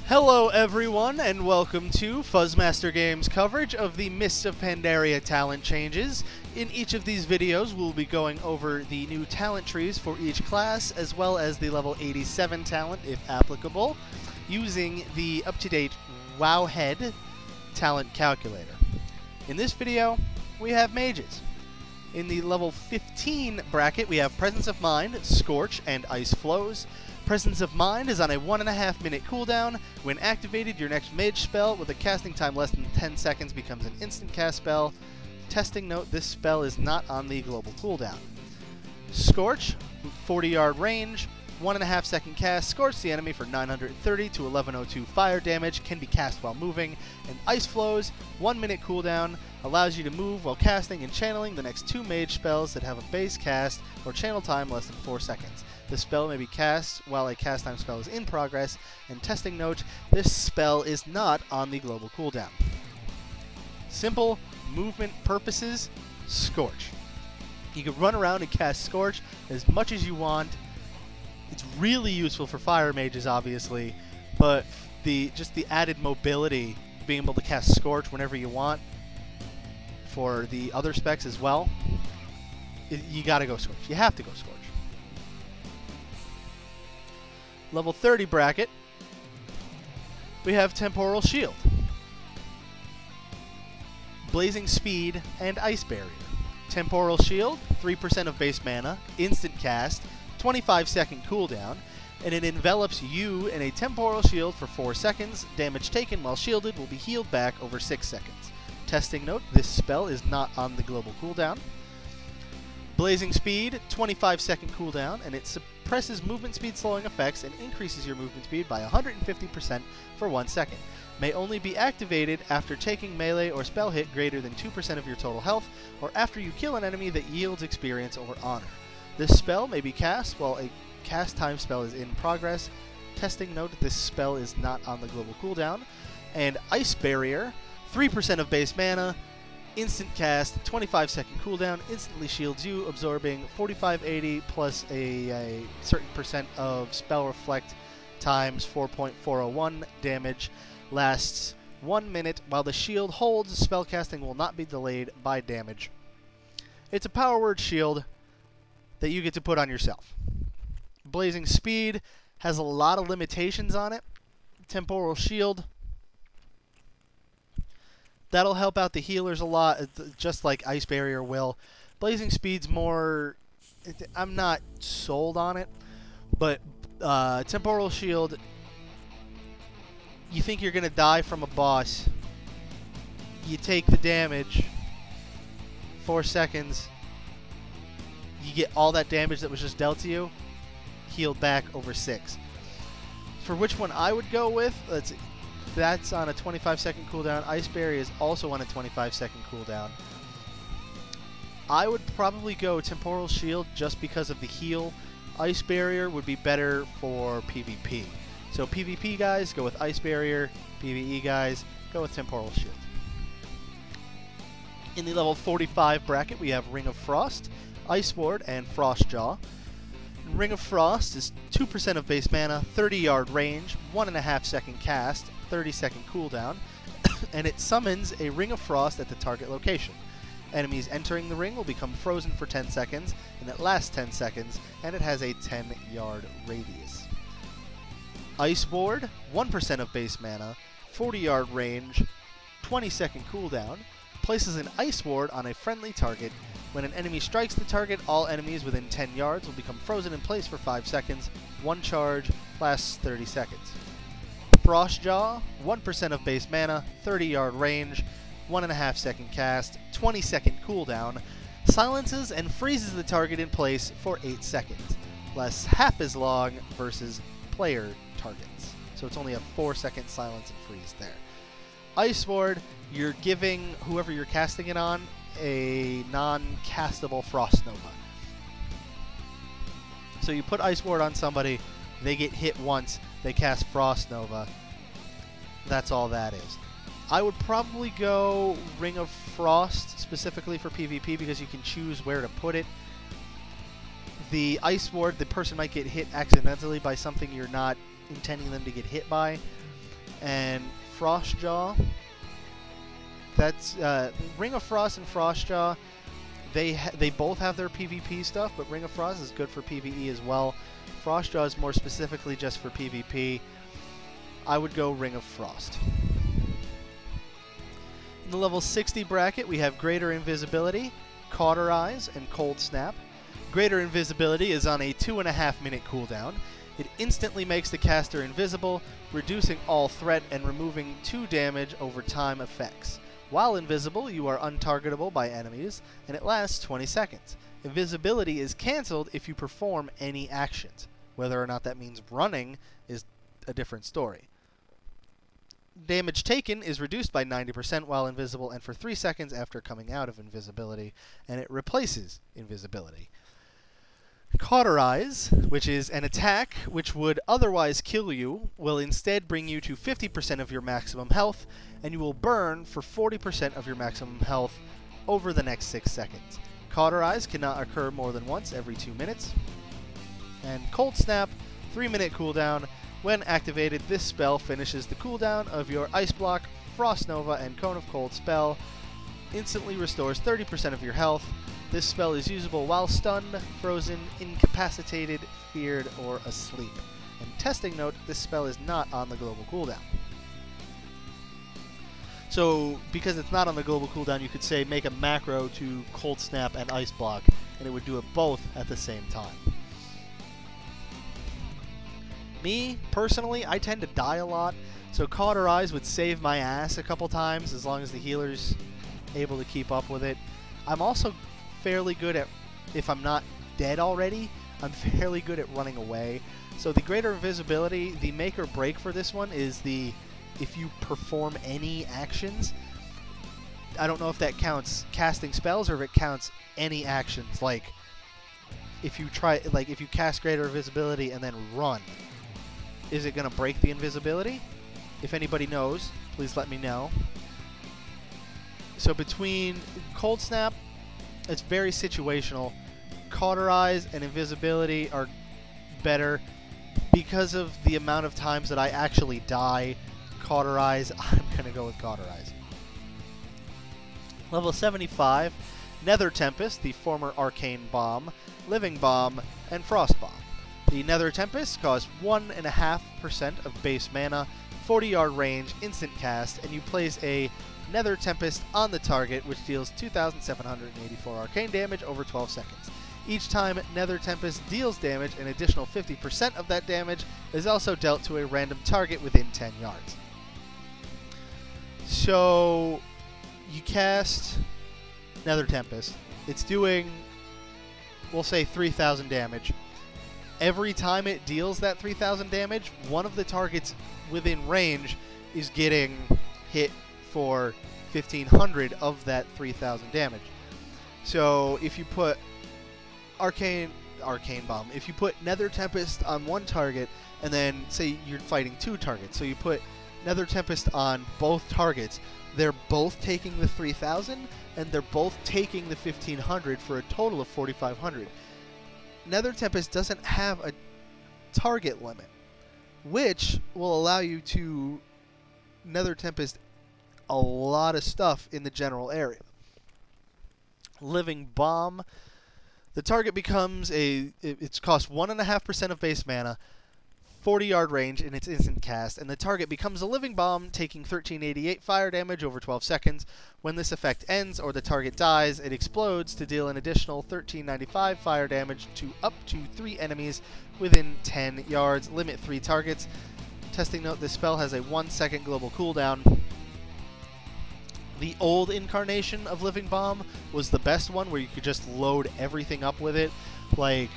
Hello everyone, and welcome to Fuzzmaster Games' coverage of the Mists of Pandaria talent changes. In each of these videos, we'll be going over the new talent trees for each class, as well as the level 87 talent, if applicable, using the up-to-date Wowhead talent calculator. In this video, we have Mages. In the level 15 bracket, we have Presence of Mind, Scorch, and Ice Flows. Presence of Mind is on a 1.5 minute cooldown. When activated, your next mage spell with a casting time less than 10 seconds becomes an instant cast spell. Testing note, this spell is not on the global cooldown. Scorch, 40-yard range, 1.5 second cast, scorch the enemy for 930 to 1102 fire damage, can be cast while moving. And Ice Flows, 1 minute cooldown, allows you to move while casting and channeling the next 2 mage spells that have a base cast or channel time less than 4 seconds. The spell may be cast while a cast time spell is in progress, and testing note, this spell is not on the global cooldown. Simple movement purposes, Scorch. You can run around and cast Scorch as much as you want. It's really useful for fire mages, obviously, but just the added mobility, being able to cast Scorch whenever you want for the other specs as well, you gotta go Scorch. You have to go Scorch. Level 30 bracket, we have Temporal Shield, Blazing Speed, and Ice Barrier. Temporal Shield, 3% of base mana, instant cast, 25-second cooldown, and it envelops you in a Temporal Shield for 4 seconds. Damage taken while shielded will be healed back over 6 seconds. Testing note, this spell is not on the global cooldown. Blazing Speed, 25-second cooldown, and it suppresses movement speed slowing effects and increases your movement speed by 150% for 1 second. May only be activated after taking melee or spell hit greater than 2% of your total health, or after you kill an enemy that yields experience or honor. This spell may be cast while a cast time spell is in progress. Testing note, this spell is not on the global cooldown. And Ice Barrier, 3% of base mana, instant cast, 25-second cooldown, instantly shields you, absorbing 4580 plus a certain percent of spell reflect times 4.401 damage. Lasts 1 minute. While the shield holds, spellcasting will not be delayed by damage. It's a power word shield that you get to put on yourself. Blazing Speed has a lot of limitations on it. Temporal Shield, that'll help out the healers a lot, just like Ice Barrier will. Blazing Speed's more, I'm not sold on it, but Temporal Shield, you think you're going to die from a boss, you take the damage, 4 seconds, you get all that damage that was just dealt to you, healed back over 6. For which one I would go with, that's on a 25-second cooldown. Ice Barrier is also on a 25-second cooldown. I would probably go Temporal Shield just because of the heal. Ice Barrier would be better for PvP. So PvP guys, go with Ice Barrier. PvE guys, go with Temporal Shield. In the level 45 bracket, we have Ring of Frost, Ice Ward, and Frostjaw. Ring of Frost is 2% of base mana, 30-yard range, 1.5 second cast, 30-second cooldown, and it summons a Ring of Frost at the target location. Enemies entering the ring will become frozen for 10 seconds, and it lasts 10 seconds, and it has a 10-yard radius. Ice Ward, 1% of base mana, 40-yard range, 20-second cooldown, places an Ice Ward on a friendly target. When an enemy strikes the target, all enemies within 10 yards will become frozen in place for 5 seconds. 1 charge lasts 30 seconds. Frostjaw, 1% of base mana, 30-yard range, 1.5 second cast, 20-second cooldown, silences and freezes the target in place for 8 seconds. Lasts half as long versus player targets. So it's only a 4-second silence and freeze there. Ice Ward, you're giving whoever you're casting it on a non-castable Frost Nova. So you put Ice Ward on somebody, they get hit once, they cast Frost Nova. That's all that is. I would probably go Ring of Frost specifically for PvP because you can choose where to put it. The Ice Ward, the person might get hit accidentally by something you're not intending them to get hit by. And Frostjaw, that's Ring of Frost and Frostjaw. They both have their PvP stuff, but Ring of Frost is good for PvE as well. Frostjaw is more specifically just for PvP. I would go Ring of Frost. In the level 60 bracket, we have Greater Invisibility, Cauterize, and Cold Snap. Greater Invisibility is on a 2.5 minute cooldown. It instantly makes the caster invisible, reducing all threat and removing 2 damage over time effects. While invisible, you are untargetable by enemies, and it lasts 20 seconds. Invisibility is cancelled if you perform any actions. Whether or not that means running is a different story. Damage taken is reduced by 90% while invisible and for 3 seconds after coming out of invisibility, and it replaces invisibility. Cauterize, which is an attack which would otherwise kill you, will instead bring you to 50% of your maximum health, and you will burn for 40% of your maximum health over the next 6 seconds. Cauterize cannot occur more than once every 2 minutes. And Cold Snap, 3-minute cooldown. When activated, this spell finishes the cooldown of your Ice Block, Frost Nova, and Cone of Cold spell. Instantly restores 30% of your health. This spell is usable while stunned, frozen, incapacitated, feared, or asleep. And testing note, this spell is not on the global cooldown. So, because it's not on the global cooldown, you could say make a macro to Cold Snap and Ice Block, and it would do it both at the same time. Me, personally, I tend to die a lot, so Cauterize would save my ass a couple times as long as the healer's able to keep up with it. I'm also fairly good at, if I'm not dead already, I'm fairly good at running away. So the Greater Invisibility, the make or break for this one is the if you perform any actions. I don't know if that counts casting spells or if it counts any actions. Like if you cast Greater Invisibility and then run, is it going to break the invisibility? If anybody knows, please let me know. So between Cold Snap, it's very situational. Cauterize and Invisibility are better because of the amount of times that I actually die. Cauterize, I'm going to go with Cauterize. Level 75, Nether Tempest, the former Arcane Bomb, Living Bomb, and Frost Bomb. The Nether Tempest costs 1.5% of base mana, 40-yard range, instant cast, and you place a Nether Tempest on the target, which deals 2,784 arcane damage over 12 seconds. Each time Nether Tempest deals damage, an additional 50% of that damage is also dealt to a random target within 10 yards. So, you cast Nether Tempest. It's doing, we'll say, 3,000 damage. Every time it deals that 3,000 damage, one of the targets within range is getting hit for 1,500 of that 3,000 damage. So if you put Arcane Bomb, if you put Nether Tempest on one target, and then say you're fighting 2 targets, so you put Nether Tempest on both targets, they're both taking the 3,000, and they're both taking the 1,500 for a total of 4,500. Nether Tempest doesn't have a target limit, which will allow you to Nether Tempest a lot of stuff in the general area. Living Bomb, the target becomes it costs 1.5% of base mana, 40-yard range in its instant cast, and the target becomes a Living Bomb, taking 1388 fire damage over 12 seconds. When this effect ends or the target dies, it explodes to deal an additional 1395 fire damage to up to 3 enemies within 10 yards. Limit 3 targets. Testing note, this spell has a 1-second global cooldown. The old incarnation of Living Bomb was the best one, where you could just load everything up with it. Like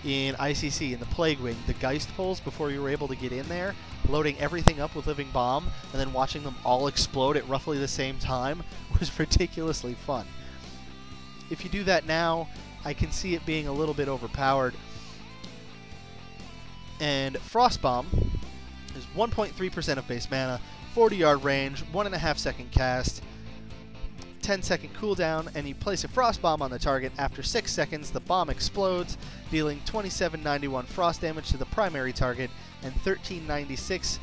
in ICC, in the Plague Wing, the Geist pulls before you were able to get in there, loading everything up with Living Bomb, and then watching them all explode at roughly the same time was ridiculously fun. If you do that now, I can see it being a little bit overpowered. And Frost Bomb is 1.3% of base mana, 40-yard range, 1.5-second cast, 10-second cooldown, and you place a Frost Bomb on the target. After 6 seconds, the bomb explodes, dealing 2791 frost damage to the primary target and 1396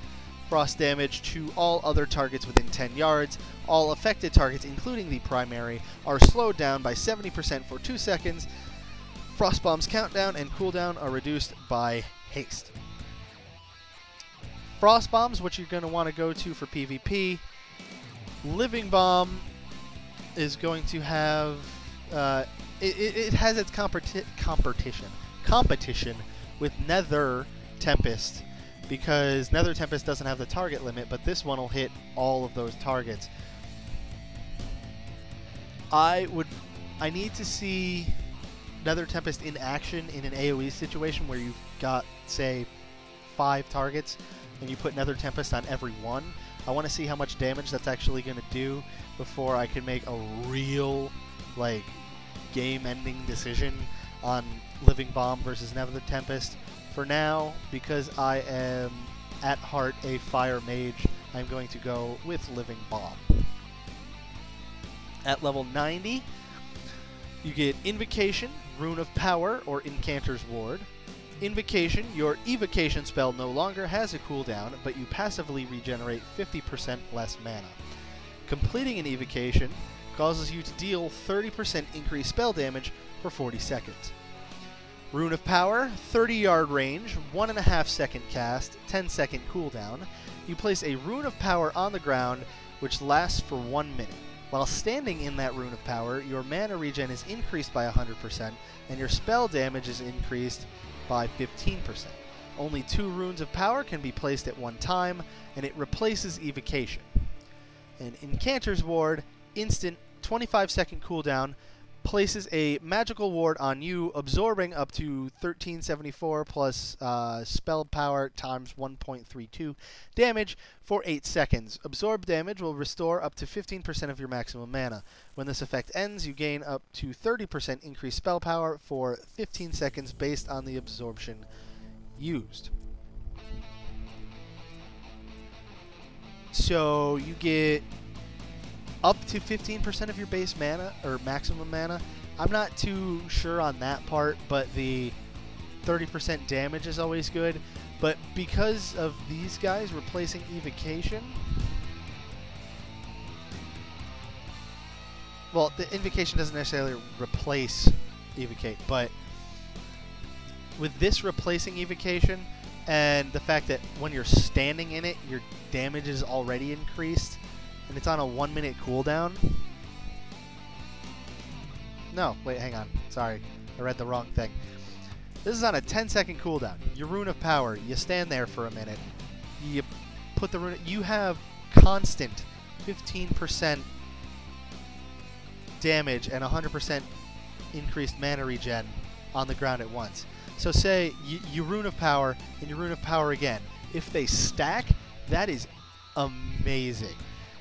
Frost damage to all other targets within 10 yards. All affected targets, including the primary, are slowed down by 70% for 2 seconds. Frost Bomb's countdown and cooldown are reduced by haste. Frost Bomb's what you're going to want to go to for PvP. Living Bomb is going to have... it has its competition with Nether Tempest, because Nether Tempest doesn't have the target limit, but this one will hit all of those targets. I need to see Nether Tempest in action in an AoE situation where you've got, say, 5 targets and you put Nether Tempest on every one. I want to see how much damage that's actually going to do before I can make a real, like, game-ending decision on Living Bomb versus Nether Tempest. For now, because I am at heart a fire mage, I'm going to go with Living Bomb. At level 90, you get Invocation, Rune of Power, or Incanter's Ward. Invocation, your evocation spell no longer has a cooldown, but you passively regenerate 50% less mana. Completing an evocation causes you to deal 30% increased spell damage for 40 seconds. Rune of Power, 30-yard range, 1.5 second cast, 10-second cooldown. You place a Rune of Power on the ground, which lasts for 1 minute. While standing in that Rune of Power, your mana regen is increased by 100%, and your spell damage is increased by 15%. Only 2 Runes of Power can be placed at one time, and it replaces evocation. And Incanter's Ward, instant 25-second cooldown, places a magical ward on you, absorbing up to 1374 plus spell power times 1.32 damage for 8 seconds. Absorbed damage will restore up to 15% of your maximum mana. When this effect ends, you gain up to 30% increased spell power for 15 seconds based on the absorption used. So you get up to 15% of your base mana, or maximum mana. I'm not too sure on that part, but the 30% damage is always good. But because of these guys replacing evocation... Well, the invocation doesn't necessarily replace evocate, but with this replacing evocation, and the fact that when you're standing in it, your damage is already increased, and it's on a 1 minute cooldown. No, wait, hang on. Sorry, I read the wrong thing. This is on a 10-second cooldown. Your Rune of Power, you stand there for a minute. You put the rune... You have constant 15% damage and 100% increased mana regen on the ground at once. So say you Rune of Power and you Rune of Power again. If they stack, that is amazing.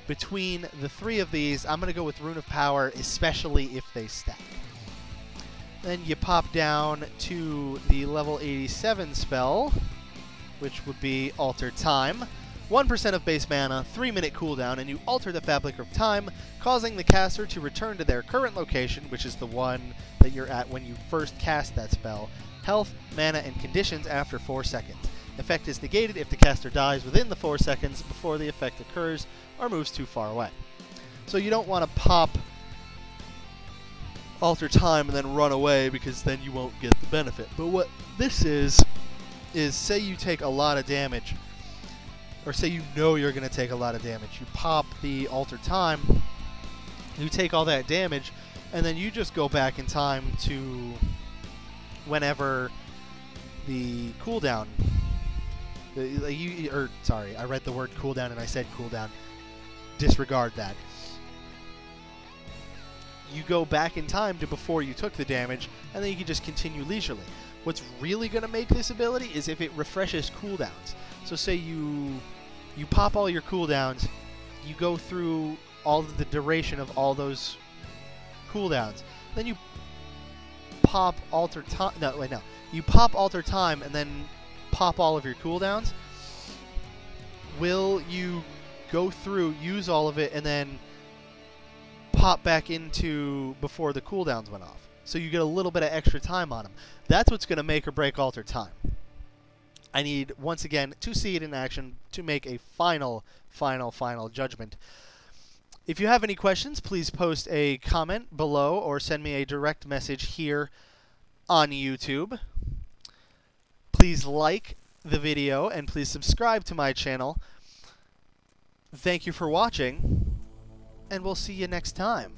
Between the 3 of these, I'm going to go with Rune of Power, especially if they stack. Then you pop down to the level 87 spell, which would be Alter Time. 1% of base mana, 3-minute cooldown, and you alter the fabric of time, causing the caster to return to their current location, which is the one that you're at when you first cast that spell, health, mana, and conditions after 4 seconds. Effect is negated if the caster dies within the 4 seconds before the effect occurs or moves too far away. So you don't want to pop Alter Time and then run away, because then you won't get the benefit. But what this is say you take a lot of damage, or say you know you're going to take a lot of damage. You pop the Alter Time, you take all that damage, and then you just go back in time to whenever the cooldown... sorry, I read the word cooldown and I said cooldown. Disregard that. You go back in time to before you took the damage, and then you can just continue leisurely. What's really going to make this ability is if it refreshes cooldowns. So say you pop all your cooldowns, you go through all of the duration of all those cooldowns, then you pop Alter Time. No, wait, no. You pop Alter Time and then pop all of your cooldowns. Will you go through, use all of it, and then pop back into before the cooldowns went off? So you get a little bit of extra time on them. That's what's going to make or break Alter Time. I need, once again, to see it in action to make a final judgment. If you have any questions, please post a comment below or send me a direct message here on YouTube. Please like the video and please subscribe to my channel. Thank you for watching, and we'll see you next time.